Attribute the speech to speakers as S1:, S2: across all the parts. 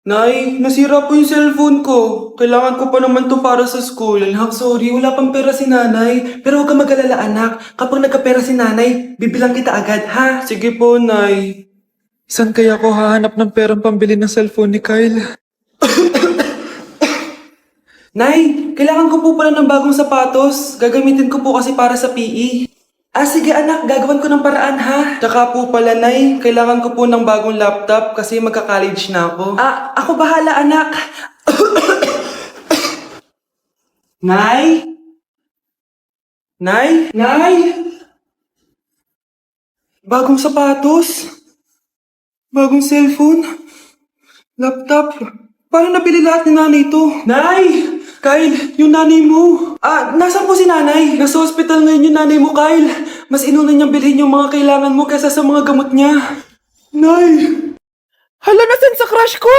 S1: Nay, nasira po yung cellphone ko. Kailangan ko pa naman to para sa school. Sorry, wala pang pera si nanay. Pero huwag ka mag-alala anak. Kapag nagkapera si nanay, bibilang kita agad ha. Sige po, Nay. Saan kaya ako hahanap ng perang pambili ng cellphone ni Kyle? Nay, kailangan ko po pala ng bagong sapatos. Gagamitin ko po kasi para sa PE. Sige anak, gagawin ko ng paraan ha. Tsaka po pala Nay, kailangan ko po ng bagong laptop kasi magka-college na ako. Ako bahala anak. Nay? Nay? Nay? Bagong sapatos? Bagong cellphone? Laptop? Paano nabili lahat ni nanay ito? Nay! Kyle, yung nanay mo. Nasaan po si nanay? Nasa hospital ngayon yung nanay mo, Kyle. Mas inuna niyang bilhin yung mga kailangan mo kaysa sa mga gamot niya. Nay! Hala, nasan sa crush ko?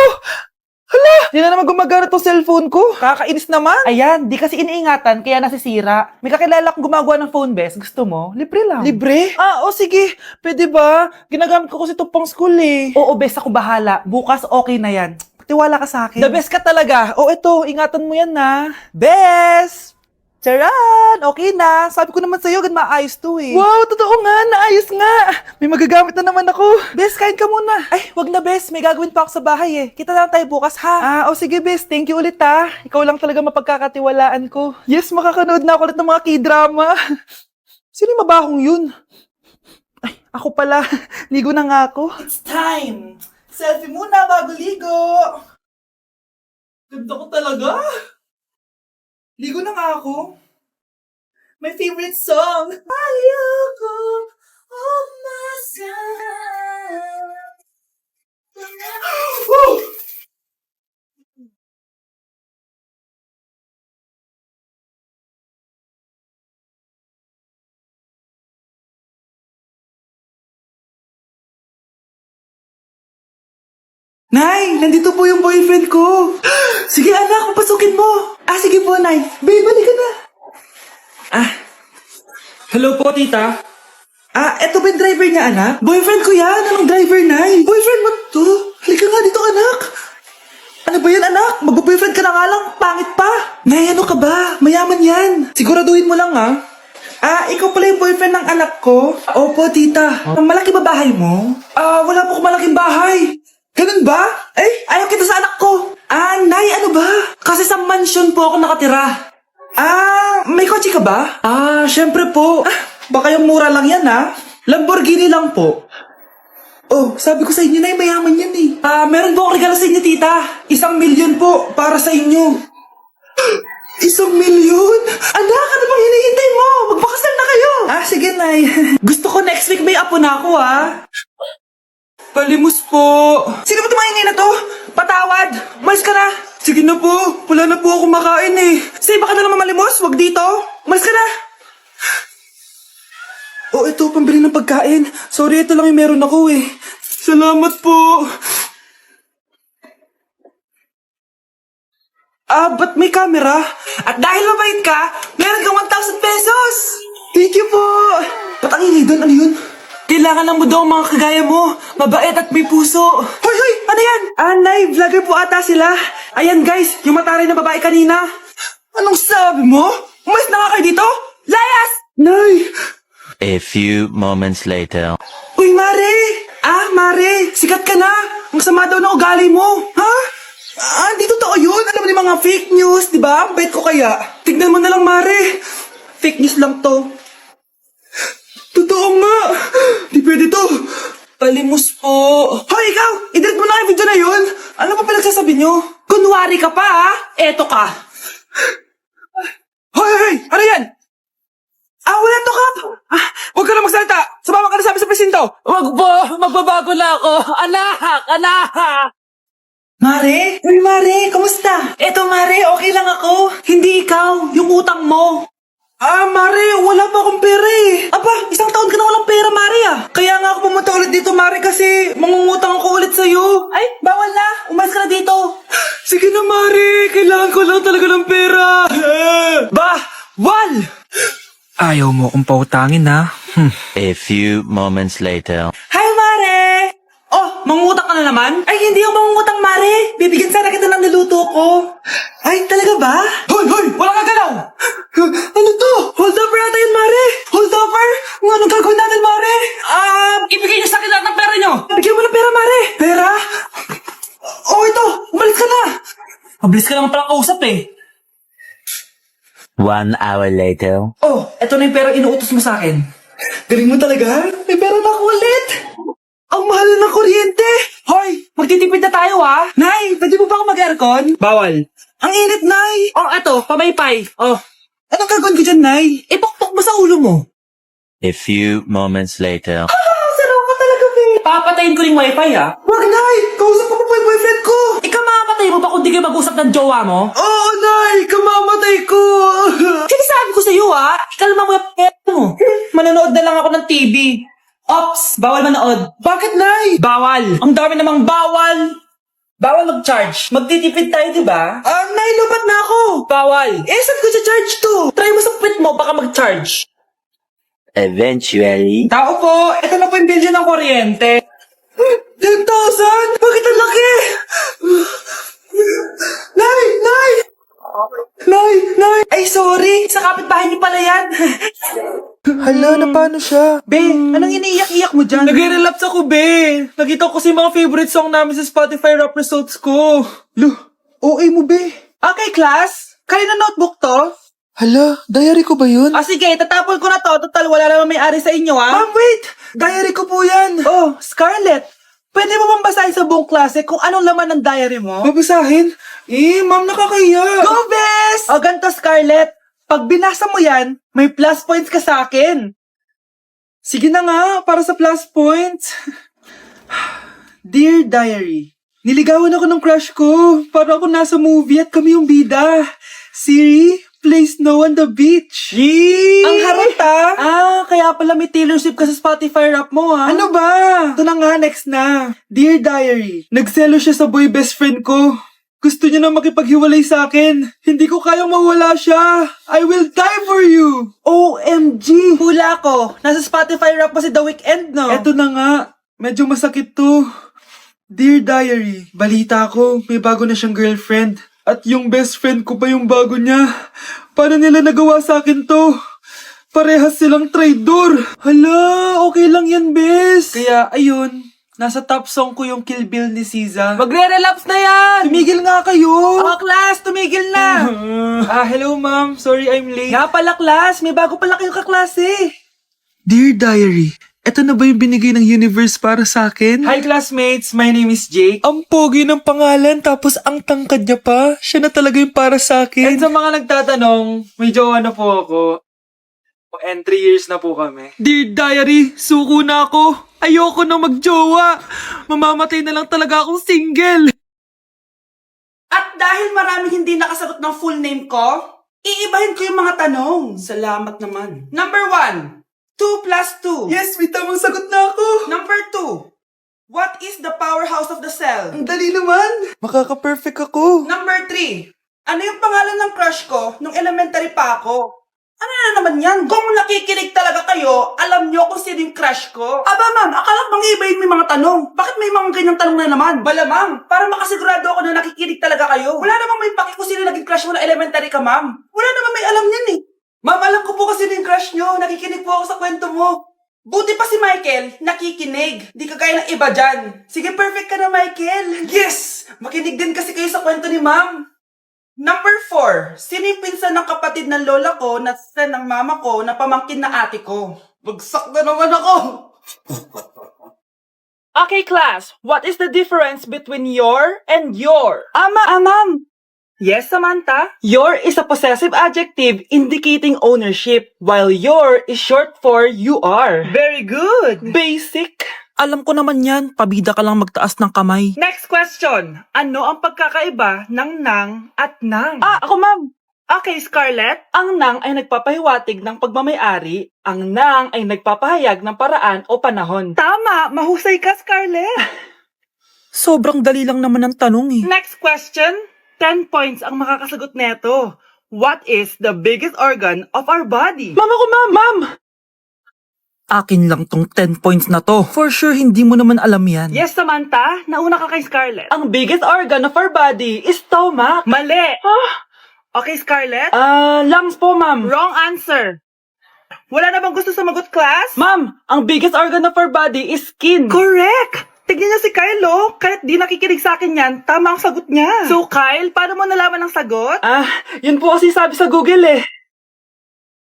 S1: Hala! Di na naman gumagana tong cellphone ko. Kakainis naman.
S2: Ayan, di kasi iniingatan, kaya nasisira. May kakilala kong gumagawa ng phone best. Gusto mo? Libre lang.
S1: Libre? Sige. Pwede ba? Ginagamit ko kasi ito pang school eh.
S2: Oo, best ako bahala. Bukas okay na yan. Tiwala ka sa akin.
S1: The best ka talaga. Ito, ingatan mo yan na.
S2: Best! Charan! Okay na. Sabi ko naman sa'yo, gan maayos to eh.
S1: Wow, totoo nga. Naayos nga. May magagamit na naman ako.
S2: Best, kain ka muna. Ay, wag na Best. May gagawin pa ako sa bahay eh. Kita lang tayo bukas ha.
S1: Sige, Bes. Thank you ulit, ha. Ikaw lang talaga mapagkakatiwalaan ko. Yes, makakanood na ako ulit ng mga K-drama. Sino yung mabahong yun? Ay, ako pala. Ligo na nga ako.
S2: It's time! Selfie muna bago ligo! Ganda ko talaga! Ligo na nga ako. My favorite song! Ayoko umasan. Oh!
S1: Nay, nandito po yung boyfriend ko. Sige anak, papasukin mo. Sige po, Nay. Babe, balik ka na. Hello po, tita. Eto ba yung driver niya, anak? Boyfriend ko yan. Anong driver, Nay? Boyfriend mo to? Halika nga dito, anak. Ano ba yan, anak? Mag-boyfriend ka na nga lang. Pangit pa. Nay, ano ka ba? Mayaman yan. Siguraduhin mo lang, ha? Ikaw pala yung boyfriend ng anak ko? Opo, tita. Malaki ba bahay mo? Wala po akong malaking bahay. Ganun ba? Ayaw kita sa anak ko. Nay, ano ba? Kasi sa mansion po ako nakatira. May kotse ka ba? Syempre po. Baka yung mura lang yan, ha? Lamborghini lang po. Sabi ko sa inyo, Nay, mayaman yan eh. Meron po akong regalo sa inyo, tita. 1,000,000 po para sa inyo. 1,000,000? Anak, ano bang hinihintay mo? Magpakasal na kayo. Sige, Nay. Gusto ko next week may apo na ako, ha? Palimus po. Sino ba tumingin na to? Patawad. Umalis ka na. Sige na po. Wala na po ako makain eh. Say, baka na naman malimos. Wag dito. Umalis ka na. Ito, pambili ng pagkain. Sorry, ito lang yung meron ako eh. Salamat po. Ba't may camera? At dahil mabait ka, meron kang 1,000 pesos. Thank you po. Ba't ang ingay doon? Ano yun? Kailangan lang mo daw ang mga kagaya mo. Mabait at may puso. Hoy! Ano yan? Nay, vlogger po ata sila. Ayan guys, yung mataray na babae kanina. Anong sabi mo? Umalis na nga kayo dito? Layas! Nay!
S3: A few moments later.
S1: Uy, Mare! Mare, sikat ka na. Ang sama daw ng ugali mo. Ha? Di totoo yun. Alam mo yung mga fake news, di ba? Bait ko kaya. Tignan mo na lang, Mare. Fake news lang to. Totoo nga! Di pwede to! Palimus po! Hoy, ikaw! I-delete mo na yung video na yun! Ano pa pinagsasabi nyo? Kunwari ka pa, ha? Eto ka! Hoy! Ano yan? Wala to, Kap! Huwag ka na magsalita! Sumama ka na sabi sa presinto!
S2: Wag po! Magbabago na ako! Anak!
S1: Mare? Uy, Mare! Kamusta? Eto, Mare! Okay lang ako! Hindi ikaw! Yung utang mo! Mare, wala pa akong pera eh. 1 taon ka na walang pera, Mare Kaya nga ako pumunta ulit dito, Mare, kasi mangungutang ako ulit sa'yo.
S2: Ay, bawal na! Umalis ka na dito!
S1: Sige na, Mare. Kailangan ko lang talaga ng pera. Wal! Ayaw mo akong pautangin, ha?
S3: A few moments later.
S1: Hi, Mare! Mangungutang ka na naman? Ay, hindi ako mangungutang, Mare. Bibigyan
S2: ko.
S1: Ay, talaga ba?
S2: Hoy! Wala ka galaw!
S1: Ano to? Hold over ata yun, Mare! Hold over? Anong gagawin natin, Mare?
S2: Ibigay niyo sa akin lahat ng pera niyo!
S1: Bigyan mo ng pera, Mare! Pera? Oh, ito! Umalis ka na!
S2: Mabilis ka naman palang kausap eh.
S3: 1 hour later.
S2: Oh, eto na yung pera inuutos mo sa akin.
S1: Galing mo talaga? May pera na ako ulit! Ang mahal na ng kuryente!
S2: Hoy! Magtitipid na tayo ha!
S1: Nay, pwede mo ba ako mag-aircon?
S2: Bawal.
S1: Ang init, Nay!
S2: Oh, eto, pamaypay. Oh,
S1: Anong gagawin ko dyan, Nay?
S2: ipokpok mo sa ulo mo.
S3: A few moments later.
S1: Sarap ka talaga, babe!
S2: Papatayin ko rin wifi ha.
S1: Wag, Nay! Kausap ko pa po yung boyfriend ko!
S2: Ikaw mamamatay mo pa kung di kayo mag-usap ng jowa mo?
S1: Oo, Nay! Kamamatay ko!
S2: Sinasabi ko sa iyo ha, ikalma mo yung mo. Manonood na lang ako ng TV. Ops, bawal manood.
S1: Bakit, Nay?
S2: Bawal. Ang dami namang bawal. Bawal mag-charge. Magtitipid tayo, di ba?
S1: Nay, lupat na ako!
S2: Bawal.
S1: Saan ko sa charge to?
S2: Try mo sa puwit mo, baka mag-charge.
S3: Eventually.
S2: Tao po, ito na po yung bill ng kuryente.
S1: 10,000? Bakit ang laki? Nay! Nay! Nay!
S2: Ay, sorry. Sa kapitbahay niyo pala yan.
S1: Hala, na paano siya?
S2: Be, anong iniiyak-iyak mo dyan?
S1: Nag-relapse ako, be. Nakita ko kasi mga favorite song namin sa Spotify rap results ko. OA mo, be.
S2: Okay, class. Kanina notebook to?
S1: Hala, diary ko ba yun?
S2: Sige, tatapon ko na to. Total, wala naman may-ari sa inyo, ha?
S1: Ma'am, wait! Diary ko po yan.
S2: Oh, Scarlett. Pwede mo bang basahin sa buong klase kung anong laman ng diary mo?
S1: Babasahin? Ma'am, nakakahiya.
S2: Go, Bes! O, ganito, Scarlett. Pag binasa mo yan, may plus points ka sa akin.
S1: Sige na nga, para sa plus points. Dear Diary, niligawan ako ng crush ko. Para ako nasa movie at kami yung bida. Siri, play Snow on the Beach. Yee!
S2: Ang harot, kaya pala may Taylor Swift ka sa Spotify rap mo, ha?
S1: Ano ba? Ito na nga, next na. Dear Diary, nagselo siya sa boy best friend ko. Gusto niya na makipaghiwalay sa akin. Hindi ko kayang mawala siya. I will die for you.
S2: OMG! Hula ko. Nasa Spotify rap mo si The Weeknd, no?
S1: Eto na nga. Medyo masakit to. Dear Diary, balita ko, may bago na siyang girlfriend. At yung best friend ko pa yung bago niya. Paano nila nagawa sa akin to? Parehas silang traitor. Hala, okay lang yan, bes. Kaya, ayun, nasa top song ko yung Kill Bill ni SZA.
S2: Magre-relapse na yan!
S1: Tumigil nga kayo!
S2: Oh, class, tumigil na!
S1: Hello ma'am. Sorry I'm late.
S2: Nga pala, class, may bago pala kayong kaklase.
S1: Dear Diary, eto na ba yung binigay ng universe para sa akin? Hi classmates, my name is Jake. Ang pogi ng pangalan tapos ang tangkad niya pa. Siya na talaga yung para sa akin. And sa mga nagtatanong, may jowa na po ako. And 3 years na po kami. Dear Diary, suko na ako. Ayoko na magjowa. Mamamatay na lang talaga akong single.
S2: At dahil maraming hindi nakasagot ng full name ko, iibahin ko yung mga tanong. Salamat naman. Number 1, 2 plus 2.
S1: Yes, may tamang sagot na ako.
S2: Number 2, what is the powerhouse of the cell?
S1: Ang dali naman. Makaka-perfect ako.
S2: Number 3, ano yung pangalan ng crush ko nung elementary pa ako? Ano na naman yan? Kung nakikinig talaga kayo, alam nyo kung sino yung crush ko. Aba ma'am, akala bang ibahin may mga tanong? Bakit may mga ganyang tanong na naman? Bala ma'am, para makasigurado ako na nakikinig talaga kayo. Wala namang may paki kung sino naging crush mo na elementary ka ma'am. Wala namang may alam yan eh. Ma'am, alam ko po kasi sino yung crush nyo. Nakikinig po ako sa kwento mo. Buti pa si Michael, nakikinig. Di kagaya ng iba dyan. Sige, perfect ka na Michael. Yes! Makinig din kasi kayo sa kwento ni ma'am. Number 4, sino yung pinsan ng kapatid ng lola ko na sa ng mama ko na pamangkin na ate ko? Bagsak na naman ako! Okay, class. What is the difference between your and your? Ma'am. Yes, Samantha? Your is a possessive adjective indicating ownership, while your is short for you are. Very good! Basic!
S1: Alam ko naman yan. Pabida ka lang magtaas ng kamay.
S2: Next question. Ano ang pagkakaiba ng nang at nang? Ako ma'am. Okay, Scarlett. Ang nang ay nagpapahiwatig ng pagmamayari. Ang nang ay nagpapahayag ng paraan o panahon. Tama! Mahusay ka, Scarlett!
S1: Sobrang dali lang naman ang tanong eh.
S2: Next question. 10 points ang makakasagot neto. What is the biggest organ of our body? Ma'am!
S1: Akin lang tong 10 points na to. For sure, hindi mo naman alam yan.
S2: Yes, Samantha. Nauna ka kay Scarlett. Ang biggest organ of our body is stomach. Mali. Okay, Scarlett? Lungs po, ma'am. Wrong answer. Wala na bang gusto sumagot, class? Ma'am, ang biggest organ of our body is skin. Correct! Tignan niya si Kyle, oh. Kahit di nakikinig sa akin yan, tama ang sagot niya. So, Kyle, paano mo nalaman ang sagot? Yun po kasi sabi sa Google, eh.